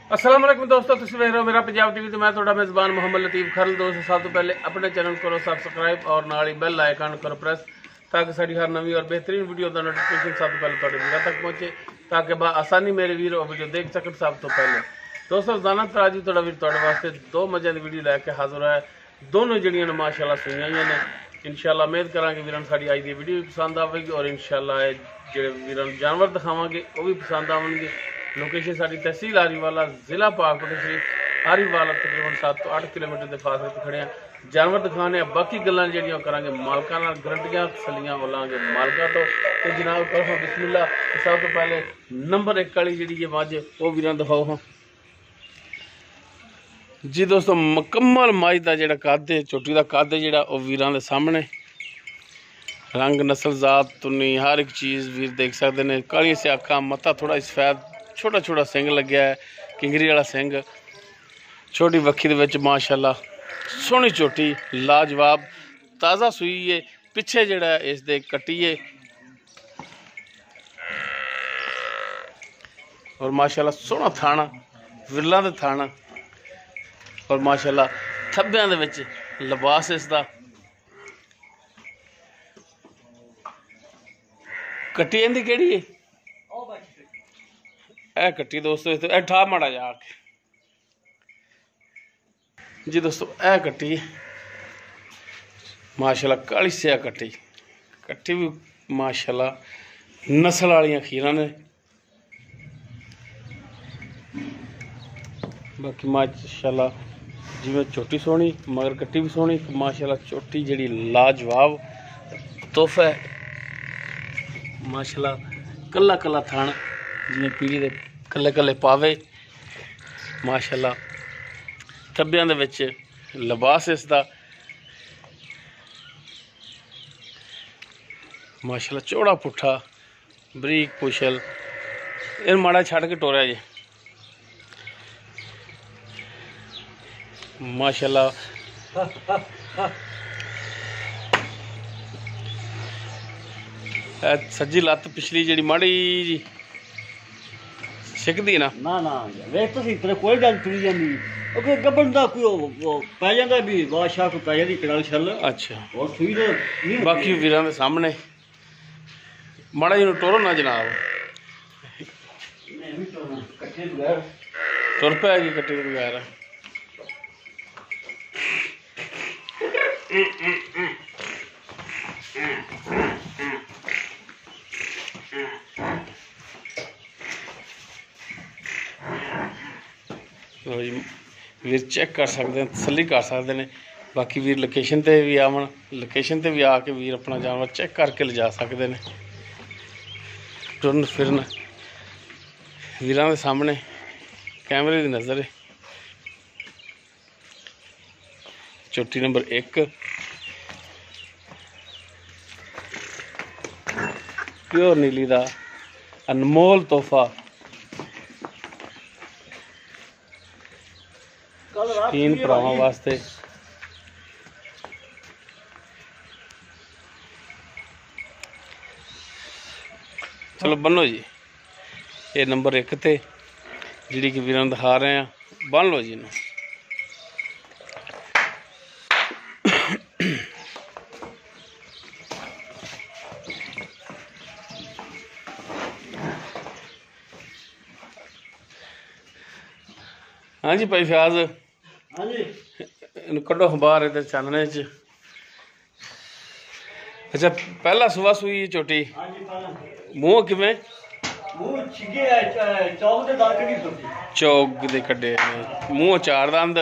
अस्सलाम वालेकुम दोस्तों, तुम वेख रहे हो मेरा पंजाब टीवी तो मैं थोड़ा मेज़बान मोहम्मद लतीफ़ खरल। दोस्तों सब तो पहले अपने चैनल करो सबसक्राइब और नाल ही बेल आइकन करो प्रेस ताकि साड़ी हर नवी और बेहतरीन वीडियो का नोटिफिकेशन सब तो पहले थोड़े वीर तक पहुंचे ताकि आसानी मेरे वीर और वीडियो देख सकन सब तो पहले। दोस्तों रोजाना तराजी थोड़ा वीर थोड़े वास्ते दो मज़े की वीडियो लैके हाजिर है। दोनों जड़ियां ने माशाल्लाह सुईयां ने। इंशाल्लाह उम्मीद करा वीर साड़ी अज की वीडियो भी पसंद आएगी और इंशाल्लाह जो वीर जानवर दिखावे वो भी पसंद आएंगे। लोकेशन साड़ी तहसील आरीवाला, जिला पाकपतन शरीफ। आरीवाला तकरीबन 7 तो 8 किलोमीटर के फासले पर खड़े हैं। जानवर दिखाने बाकी गल्लां ਜਿਹੜੀਆਂ ਕਰਾਂਗੇ मालकां नाल गारंटियां तसल्लियां बोलांगे मालकां तो जनाब करो बिस्मिल्लाह। सब तो पहले नंबर 1 वाली जी ये मझ वो वीरां दिखाओ हाँ जी। दोस्तों मुकम्मल मझ का जो कद है, चोटी का कद है जो वीरां दे सामने रंग नस्ल जात तुनी हर एक चीज़ वीर देख सकते हैं। कालियां स्याखां, मत्था थोड़ा सफेद, छोटा छोटा सिंग लग्या है, किंगरी वाला सिंग, छोटी वक्खी दे विच माशाल्लाह सोहनी चोटी लाजवाब ताज़ा सूई है। पिछे जिहड़ा इस दे कट्टी है और माशाल्लाह सोहना थाना विरला दे थाना और माशाल्लाह थब्बियां दे विच लिबास इसदा। कट्टी इंदी केड़ी है? ए कट्टी दोस्तों ए ठा माड़ा जा जी। दोस्तों ए कट्टी माशाल्लाह काली स्या कट्टी, कट्टी भी माशाल्लाह नस्ल वाली खीरा ने। बाकी माशाल्लाह जिवें चोटी सोहनी मगर कट्टी भी सोहनी माशाल्लाह। चोटी जिहड़ी लाजवाब तोहफा है माशाल्लाह। कला कला थान जिवें पीढ़ी दे कल्ले कल्ले पावे माशाल्लाह। थब्बियां दे विच लिबास इसदा माशाल्लाह। चौड़ा पुट्ठा बरीक पुछल इन माड़ा छड़ के टोरिया जी माशाल्लाह। सज्जी लत्त पिछली जी माड़ी जी सिकदी ना ना ना वेख तो सी तेरे कोई गल तुरी जांदी ओके गबन दा कोई पै जांदा भी बादशाह को पै जांदी कड़ल छल। अच्छा और सुई दे नहीं बाकी वीरां दे सामने माड़ा जी टोरो ना जनाब नहीं तो कट्टे बगैर तुर पैगी कट्टे के बगैर। वीर चेक कर सकते हैं, तसली कर सकते हैं। बाकी वीर लोकेशन ते भी आवन, लोकेशन ते भी आके वीर अपना जानवर चेक करके ले जा सकते हैं। टुरन फिरन वीरां दे सामने कैमरे की नज़र है। चोटी नंबर 1 प्योर नीली दा अनमोल तोहफा तीन भरावां वास्ते। चलो बनो जी ये नंबर 1 ते जिहड़ी कि वीरां दिखा रहे हैं बन लो जी इन्हूं। हाँ जी भाई फयाज हां जी कड्डो बाहर इधर चानने च। अच्छा पहला सुबह सुई चोटी हां जी पहला मूँह किवें मुंह छिगे चौक दे दाल कड़ी सुई चौक दे कड्डे मूँह 4 दंद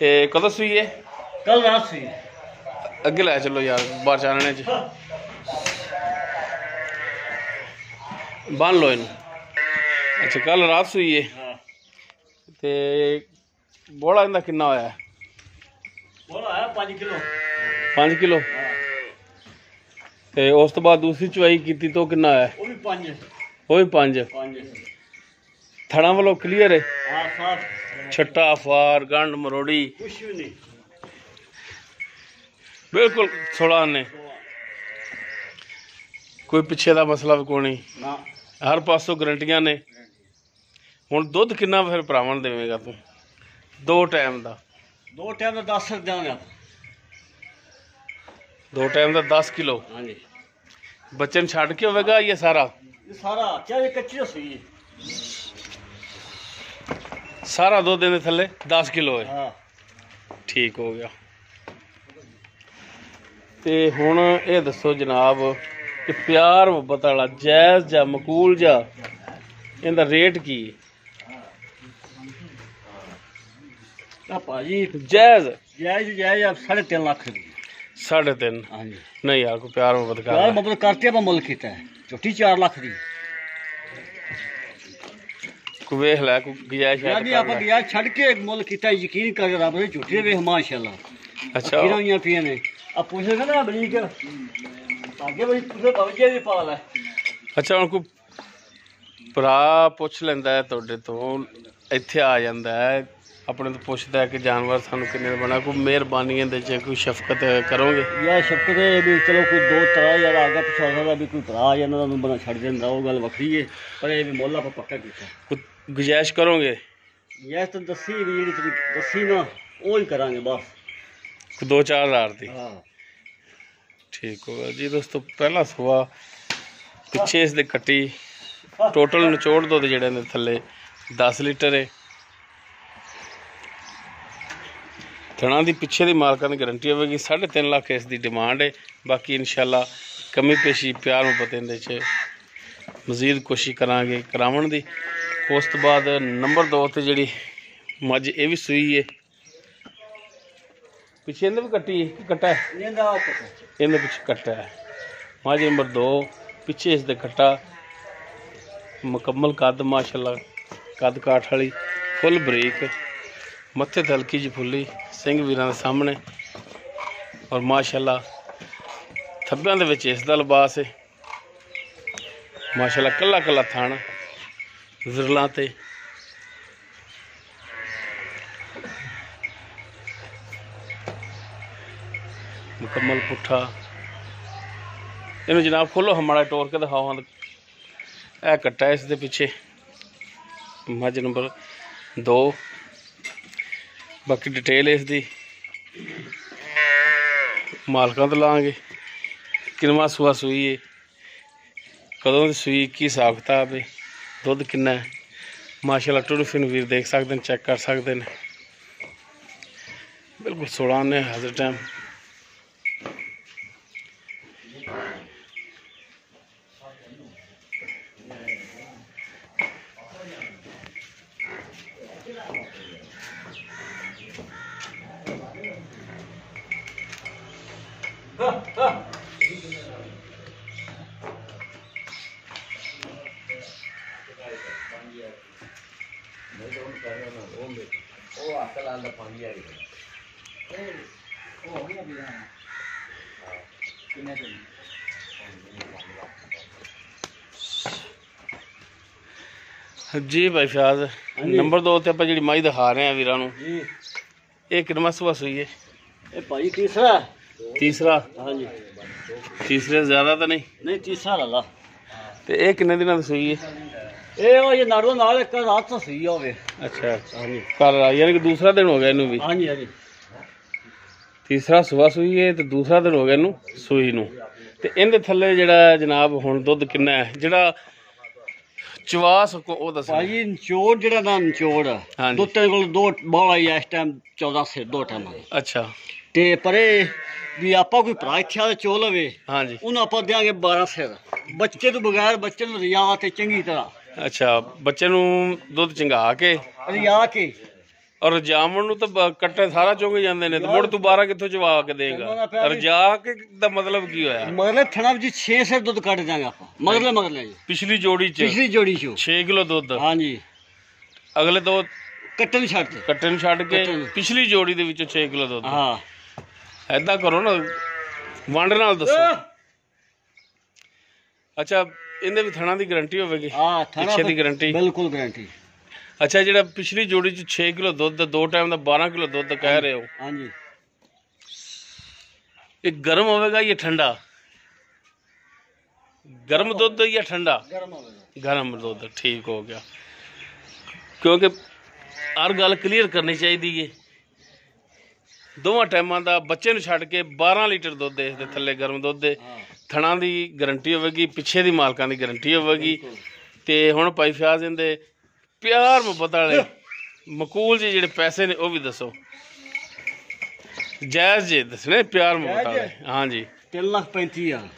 ते कदों सुई है? कल रात सुई अगे लै चलो यार बाहर चानने च बन लो इनू। अच्छा कल रात सुई है ते बोला इंदा किन्ना होया? बोला है 5 किलो 5 किलो ते उस तो बाद दूसरी चुवाई की तो किन्ना होया? वो भी 5 वो भी 5 थड़ा वालों क्लीयर है? हां साफ छट्टा फार गंड मरोड़ी कुछ भी नहीं बिल्कुल थोड़ा ने कोई पिछे का मसला भी कोई नहीं। ना हर पासों गारंटियां ने ਹੁਣ ਦੁੱਧ ਕਿੰਨਾ ਫਿਰ ਭਰਾਵਾਂ ਨੂੰ ਦੇਵੇਂਗਾ ਤੂੰ 2 ਟਾਈਮ ਦਾ? 2 ਟਾਈਮ ਦਾ 10 ਦਿਆਂਗੇ। 2 ਟਾਈਮ ਦਾ 10 ਕਿਲੋ। ਹਾਂਜੀ। ਬੱਚੇ ਨੂੰ ਛੱਡ ਕੇ ਹੋਵੇਗਾ ਇਹ ਸਾਰਾ? ਇਹ ਸਾਰਾ ਚਾਹੇ ਕੱਚੀ ਹੋਈ ਸਾਰਾ ਦੁੱਧ ਇਹਦੇ ਥੱਲੇ 10 ਕਿਲੋ ਹੈ। ਹਾਂ ਠੀਕ ਹੋ ਗਿਆ। ਤੇ ਹੁਣ ਇਹ ਦੱਸੋ ਜਨਾਬ ਕਿ ਪਿਆਰ ਮੁਹੱਬਤ ਵਾਲਾ ਜਾਇਜ਼ ਜਾਂ ਮਕੂਲ ਜਾਂ ਇਹਦਾ ਰੇਟ ਕੀ ਹੈ? ਤਾਂ ਭਾਜੀ ਜਾਇਜ਼ ਜਾਇਜ਼ 3.5 ਲੱਖ ਦੀ। 3.5? ਹਾਂਜੀ। ਨਹੀਂ ਯਾਰ ਕੋਈ ਪਿਆਰ ਮੁਹੱਬਤ ਯਾਰ ਕਰ ਮਤਲਬ ਕਰਤੇ ਆਪਾਂ ਮੁੱਲ ਕੀਤਾ ਹੈ ਝੋਟੀ 4 ਲੱਖ ਦੀ। ਕੋਈ ਵੇਖ ਲੈ ਕੋਈ ਗੁਜਾਇਸ਼ ਯਾਰ ਵੀ ਆਪਾਂ ਗਿਆ ਛੱਡ ਕੇ ਮੁੱਲ ਕੀਤਾ, ਯਕੀਨ ਕਰ ਰੱਬ ਨੇ ਝੋਟੀ ਵੇਖ ਮਾਸ਼ਾਅੱਲਾ। ਅੱਛਾ ਕਿਹਨਾਂ ਹੋਈਆਂ ਪਈਆਂ ਨੇ ਆ ਪੁੱਛੇਗਾ ਨਾ ਬਰੀਕ ਅੱਗੇ ਬਈ ਤੁਸੀਂ ਬਵਜੇ ਦੀ ਪਾਲ ਹੈ। ਅੱਛਾ ਹੁਣ ਕੋਈ ਭਰਾ ਪੁੱਛ ਲੈਂਦਾ ਹੈ ਤੁਹਾਡੇ ਤੋਂ, ਇੱਥੇ ਆ ਜਾਂਦਾ ਹੈ ਆਪਣੇ ਤੋਂ ਪੁੱਛਦਾ ਹੈ ਕਿ ਜਾਨਵਰ ਸਾਨੂੰ ਕਿੰਨੇ ਦਾ ਬਣਾ, ਕੋਈ ਮਿਹਰਬਾਨੀ ਇਹਦੇ 'ਚ ਕੋਈ ਸ਼ਫਕਤ ਕਰੋਗੇ? ਯਾਰ ਸ਼ਫਕਤ ਵੀ ਚਲੋ ਕੋਈ 2-3 ਹਜ਼ਾਰ ਆ ਗਿਆ ਪਿਛਾ ਸਕਦਾ ਵੀ ਕੋਈ ਭਰਾ ਆ ਜਾਂਦਾ ਉਹਨੂੰ ਬਣਾ ਛੱਡ ਦਿੰਦਾ, ਉਹ ਗੱਲ ਵੱਖਰੀ ਹੈ। ਪਰ ਇਹ ਵੀ ਮੁੱਲ ਆਪਾਂ ਪੱਕਾ ਕੀਤਾ। ਕੋਈ ਗੁਜਾਇਸ਼ ਕਰੋਗੇ? ਯਾਰ ਤਾਂ ਦੱਸੀ ਵੀ ਜਿਹੜੀ ਤੁਸੀਂ ਦੱਸੀ ਨਾ ਉਹ ਹੀ ਕਰਾਂਗੇ ਬਸ। 2-4 ਹਜ਼ਾਰ ਦੀ? ਹਾਂ ਠੀਕ ਹੋਗਾ ਜੀ ਦੋਸਤੋ। ਪਹਿਲਾ ਸੂਆ ਪਿੱਛੇ ਇਸ ਦੇ ਕੱਟੀ ਟੋਟਲ ਨਿਚੋੜ ਦੁੱਧ ਜਿਹੜੇ ਨੇ ਥੱਲੇ 10 ਲੀਟਰ ਹੈ। ਥਣਾ ਦੀ ਪਿੱਛੇ ਦੀ ਮਾਲਕਾਂ ਦੀ ਗਰੰਟੀ ਹੋਵੇਗੀ। 3.5 ਲੱਖ ਇਸ ਦੀ ਡਿਮਾਂਡ ਹੈ। ਬਾਕੀ ਇਨਸ਼ਾਅੱਲਾ ਕਮੀ ਪੇਸ਼ੀ ਪਿਆਰ ਮੁਹੱਬਤ ਇਹਦੇ 'ਚ ਮਜ਼ੀਦ ਕੋਸ਼ਿਸ਼ ਕਰਾਂਗੇ ਕਰਾਉਣ ਦੀ। ਉਸ ਤੋਂ ਬਾਅਦ ਨੰਬਰ 2 ਤੇ ਜਿਹੜੀ ਮੱਝ ਇਹ ਵੀ ਸੂਈ ਹੈ, ਪਿੱਛੇ ਇਹਦੇ ਵੀ ਕੱਟੀ ਹੈ ਕਿ ਕੱਟਾ ਹੈ? ਇਹਦੇ ਪਿੱਛੇ ਕੱਟਾ ਹੈ। ਮੱਝ ਨੰਬਰ 2 ਪਿੱਛੇ ਇਸ ਦੇ ਕੱਟਾ ਮੁਕੰਮਲ ਕੱਦ ਮਾਸ਼ਾਅੱਲਾ, ਕੱਦ ਕਾਠ ਵਾਲੀ ਫੁੱਲ ਬਰੀਕ, ਮੱਥੇ ਤੇ ਹਲਕੀ ਜਿਹੀ ਫੁੱਲੀ, ਸਿੰਘ ਵੀਰਾਂ ਦੇ ਸਾਹਮਣੇ ਔਰ ਮਾਸ਼ਾਅੱਲਾ ਥੱਬਿਆਂ ਦੇ ਵਿੱਚ ਇਸ ਦਾ ਲਿਬਾਸ ਹੈ ਮਾਸ਼ਾਅੱਲਾ। ਕੱਲਾ ਕੱਲਾ ਥਣ ਵਿਰਲਾਂ ਤੇ ਮੁਕੰਮਲ ਪੁੱਠਾ। ਇਹਨੂੰ ਜਨਾਬ ਖੋਲੋ ਹਮਾਰਾ ਟੋਰ ਕੇ ਦਿਖਾਓ। ਇਹ ਕੱਟਾ ਇਸ ਦੇ ਪਿੱਛੇ ਮੱਝ ਨੰਬਰ 2। ਬਾਕੀ ਡਿਟੇਲ ਇਸ ਦੀ ਮਾਲਕਾਂ ਤੋਂ ਲਾਂਗੇ। ਕਿੰਨਵਾਂ ਸੂਆ ਸੂਈ ਹੈ, ਕਦੋਂ ਦੀ ਸੂਈ, ਕੀ ਹਿਸਾਬ ਕਿਤਾਬ ਹੈ, ਦੁੱਧ ਕਿੰਨਾ ਹੈ ਮਾਸ਼ਾਅੱਲਾ। ਟੂਰਫਿਨ ਵੀਰ ਦੇਖ ਸਕਦੇ ਨੇ, ਚੈੱਕ ਕਰ ਸਕਦੇ ਨੇ। ਬਿਲਕੁਲ 16 ਨੇ ਹਾਜ਼ਰ ਟਾਈਮ। जी भाई फयाज नंबर 2 ਤੇ ਆਪਾਂ ਜਿਹੜੀ ਮਾਈ ਦਿਖਾ ਰਹੇ ਆ ਵੀਰਾਂ ਨੂੰ ਜੀ, ਇਹ ਕਿੰਨਾ ਸੂਆ ਸੂਈ ਹੈ? ਇਹ ਭਾਈ ਤੀਸਰਾ। ਤੀਸਰਾ? ਹਾਂਜੀ। ਤੀਸਰੇ ਜ਼ਿਆਦਾ ਤਾਂ ਨਹੀਂ? ਨਹੀਂ ਤੀਸਰਾ ਲਾ। ਤੇ ਇਹ ਕਿੰਨੇ ਦਿਨਾਂ ਦੀ ਸੂਈ ਹੈ? ਇਹ ਉਹ ਇਹ ਨਾੜੋਂ ਨਾਲ ਇੱਕ ਰਾਤ ਤੋਂ ਸੂਈ ਹੋਵੇ। ਅੱਛਾ ਹਾਂਜੀ। ਕੱਲ ਯਾਨੀ ਕਿ ਦੂਸਰਾ ਦਿਨ ਹੋ ਗਿਆ ਇਹਨੂੰ ਵੀ? ਹਾਂਜੀ ਹਾਂਜੀ। ਤੀਸਰਾ ਸੂਆ ਸੂਈ ਹੈ ਤੇ ਦੂਸਰਾ ਦਿਨ ਹੋ ਗਿਆ ਇਹਨੂੰ ਸੂਈ ਨੂੰ। ਤੇ ਇਹਦੇ ਥੱਲੇ ਜਿਹੜਾ ਜਨਾਬ ਹੁਣ ਦੁੱਧ ਕਿੰਨਾ ਹੈ ਜਿਹੜਾ ਚਵਾ ਸਕੋ ਉਹ ਦੱਸੋ ਭਾਜੀ। ਨਿਚੋੜ ਜਿਹੜਾ ਨਾ ਨਿਚੋੜ ਦੁੱਧ ਤੇਰੇ ਕੋਲ 2 ਬਾਲਾ ਹੀ ਇਸ ਟਾਈਮ 14 ਸੇ 2 ਟਾਈਮ। ਅੱਛਾ। ਤੇ ਪਰੇ ਵੀ ਆਪਾਂ ਕੋਈ ਭਰਾ ਇੱਥੇ ਆ ਚੋ ਲਵੇ, ਹਾਂਜੀ, ਉਹਨੂੰ ਆਪਾਂ ਦਿਆਂਗੇ 12 ਸਿਰ ਬੱਚੇ ਤੋਂ ਬਗੈਰ। ਬੱਚੇ ਨੂੰ ਰਿਆ ਤੇ ਚੰਗੀ ਤਰ੍ਹਾਂ। ਅੱਛਾ, ਬੱਚੇ ਨੂੰ ਦੁੱਧ ਚੰਗਾ ਕੇ ਰਿਆ ਕੇ ਔਰ ਜਾਮਣ ਨੂੰ ਤਾਂ ਕੱਟੇ ਸਾਰਾ ਚੁੰਗ ਜਾਂਦੇ ਨੇ ਤੇ ਮੁੜ ਤੂੰ 12 ਕਿੱਥੋਂ ਚਵਾ ਕੇ ਦੇਗਾ? ਰਜਾ ਕੇ ਦਾ ਮਤਲਬ ਕੀ ਹੋਇਆ? ਮਗਰਲੇ ਥਣਾ ਵਿੱਚ 6 ਸਿਰ ਦੁੱਧ ਕੱਢ ਦਿਆਂਗੇ ਆਪਾਂ। ਮਗਰਲੇ ਪਿਛਲੀ ਜੋੜੀ ਚ? ਪਿਛਲੀ ਜੋੜੀ ਚ 6 ਕਿਲੋ ਦੁੱਧ। ਹਾਂਜੀ। ਅਗਲੇ 2 ਕੱਟੇ ਨੂੰ ਛੱਡ ਕੱਟੇ ਨੂੰ ਛੱਡ ਕੇ ਪਿਛਲੀ ਜੋੜੀ ਦੇ ਵਿੱਚੋਂ 6 ਕਿਲੋ ਦੁੱਧ। ਹਾਂ ਐਦਾਂ ਕਰੋ ਨਾ, ਵੰਡ ਨਾਲ ਦੱਸੋ। ਅੱਛਾ, ਇਹਦੇ ਵੀ ਥਣਾ ਦੀ ਗਾਰੰਟੀ ਹੋਵੇਗੀ? ਹਾਂ, ਪਿੱਛੇ ਦੀ ਗਾਰੰਟੀ? ਬਿਲਕੁਲ ਗਾਰੰਟੀ। ਅੱਛਾ, ਜਿਹੜਾ ਪਿਛਲੀ ਜੋੜੀ ਚ 6 ਕਿਲੋ ਦੁੱਧ 2 ਟਾਈਮ ਦਾ 12 ਕਿਲੋ ਦੁੱਧ ਕਹਿ ਰਹੇ ਹੋ? ਹਾਂਜੀ। ਇਹ ਗਰਮ ਹੋਵੇਗਾ ਜਾਂ ਠੰਡਾ? ਗਰਮ ਦੁੱਧ ਜਾਂ ਠੰਡਾ? ਗਰਮ ਹੋਵੇਗਾ। ਗਰਮ ਦੁੱਧ। ਠੀਕ ਹੋ ਗਿਆ। ਕਿਉਂਕਿ ਹਰ ਗੱਲ ਕਲੀਅਰ ਕਰਨੀ ਚਾਹੀਦੀ ਹੈ। ਦੋਵਾਂ ਟਾਈਮਾਂ ਦਾ ਬੱਚੇ ਨੂੰ ਛੱਡ ਕੇ 12 ਲੀਟਰ ਦੁੱਧ ਇਸ ਦੇ ਥੱਲੇ ਗਰਮ ਦੁੱਧ ਹੈ। ਥਣਾ ਦੀ ਗਰੰਟੀ ਹੋਵੇਗੀ, ਪਿੱਛੇ ਦੀ ਮਾਲਕਾਂ ਦੀ ਗਰੰਟੀ ਹੋਵੇਗੀ। ਤੇ ਹੁਣ ਭਾਈ ਫਿਆਜ਼ ਇਹਦੇ ਪਿਆਰ ਮੁਹੱਬਤ ਵਾਲੇ ਮਕੂਲ ਜੀ ਜਿਹੜੇ ਪੈਸੇ ਨੇ ਉਹ ਵੀ ਦੱਸੋ, ਜਾਇਜ਼ ਜੇ ਦੱਸਣੇ ਪਿਆਰ ਮੁਹੱਬਤ ਵਾਲੇ। ਹਾਂਜੀ 3,35,000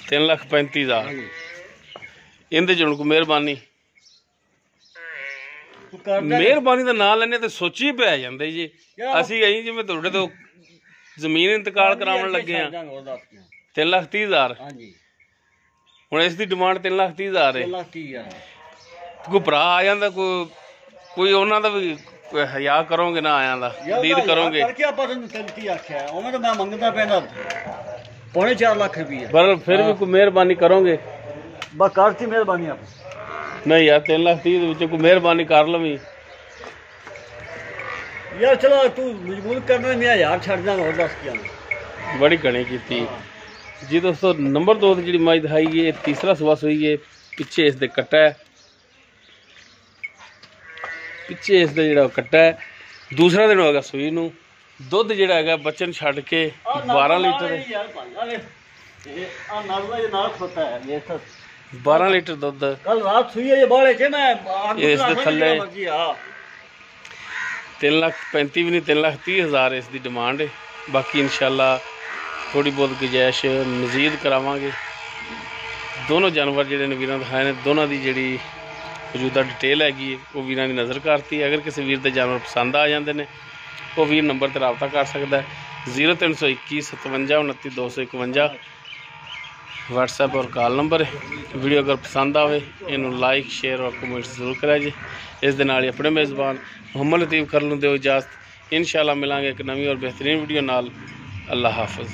3,35,000 ਇਹਦੇ 'ਚ ਹੁਣ ਕੋਈ ਮਿਹਰਬਾਨੀ ਦਾ ਨਾਂ ਲੈਣੇ ਤੇ ਸੋਚੀ ਪੈ ਜਾਂਦੇ ਜੀ। ਅਸੀਂ ਆਈ ਜਿਵੇਂ ਤੁਹਾਡੇ ਤੋਂ ਜ਼ਮੀਨ ਇੰਤਕਾਲ ਕਰਾਉਣ ਲੱਗੇ ਆ 3,30,000। ਹੁਣ ਇਸ ਦੀ ਡਿਮਾਂਡ 3,30,000 ਹੈ। ਕੋਈ ਭਰਾ ਆ ਜਾਂਦਾ, ਕੋਈ ਉਹਨਾਂ ਦਾ ਵੀ ਹਯਾ ਕਰੋਗੇ ਨਾ, ਆਇਆਂ ਦਾ ਦੀਦ ਕਰੋਗੇ। ਪੌਣੇ 4 ਲੱਖ ਰੁਪਏ ਪਰ ਫਿਰ ਵੀ ਕੋਈ ਮਿਹਰਬਾਨੀ ਕਰੋਗੇ? ਬਸ ਕਰਤੀ ਮਿਹਰਬਾਨੀ ਆਪ ਨਹੀਂ ਯਾਰ 3,30,000 ਦੇ ਵਿੱਚ ਕੋਈ ਮਿਹਰਬਾਨੀ ਕਰ ਲਵੀਂ ਯਾਰ। ਚਲੋ ਤੂੰ ਮਜਬੂਰ ਕਰਨਾ, ਮੈਂ 1000 ਛੱਡ ਦਾਂਗਾ, ਹੋਰ ਦੱਸ ਕੀ ਆਣਾ। ਬੜੀ ਘਣੀ ਕੀਤੀ ਜੀ ਦੋਸਤੋ। ਨੰਬਰ 2 ਦੀ ਜਿਹੜੀ ਮੱਝ ਦਿਖਾਈ ਹੈ, ਤੀਸਰਾ ਸੂਆ ਸੂਈ ਹੈ। ਪਿੱਛੇ ਇਸ ਦੇ ਕੱਟਾ ਹੈ, ਪਿੱਛੇ ਇਸ ਦਾ ਜਿਹੜਾ ਕੱਟਾ ਹੈ। ਦੂਸਰਾ ਦਿਨ ਹੋਏਗਾ ਸੂਈ ਨੂੰ। ਦੁੱਧ ਜਿਹੜਾ ਹੈਗਾ ਬੱਚੇ ਨੂੰ ਛੱਡ ਕੇ 12 ਲੀਟਰ 12 ਲੀਟਰ ਦੁੱਧ ਕੱਲ ਰਾਤ ਸੂਈ ਹੈ। ਬਾਲੇ ਚ ਮੈਂ ਇਸ ਦੇ ਥੱਲੇ 3,35,000 ਵੀ ਨਹੀਂ 3,30,000 ਇਸ ਦੀ ਡਿਮਾਂਡ ਹੈ। ਬਾਕੀ ਇਨਸ਼ਾਅੱਲਾ ਥੋੜੀ ਬਹੁਤ ਗੁੰਜਾਇਸ਼ ਮਜ਼ੀਦ ਕਰਾਵਾਂਗੇ। ਦੋਨੋਂ ਜਾਨਵਰ ਜਿਹੜੇ ਨੇ ਵੀਰਾਂ ਦਿਖਾਏ ਨੇ, ਦੋਨਾਂ ਦੀ ਜਿਹੜੀ ਮੌਜੂਦਾ ਡਿਟੇਲ ਹੈਗੀ ਹੈ ਉਹ ਵੀਰਾਂ ਦੀ ਨਜ਼ਰ ਕਰਤੀ। ਅਗਰ ਕਿਸੇ ਵੀਰ ਦੇ ਜਾਨਵਰ ਪਸੰਦ ਆ ਜਾਂਦੇ ਨੇ ਉਹ ਵੀਰ ਨੰਬਰ 'ਤੇ ਰਾਬਤਾ ਕਰ ਸਕਦਾ ਹੈ। 0321 57 29 251 व्हाट्सएप और कॉल नंबर है। वीडियो अगर पसंद आए इनू लाइक शेयर और कमेंट जरूर करा जी। इस दे नाल अपने मेज़बान मुहम्मद लतीफ़ खरल नूं दिओ इजाज़त। इंशाअल्लाह मिलांगे एक नवी और बेहतरीन वीडियो नाल। अल्लाह हाफ़िज़।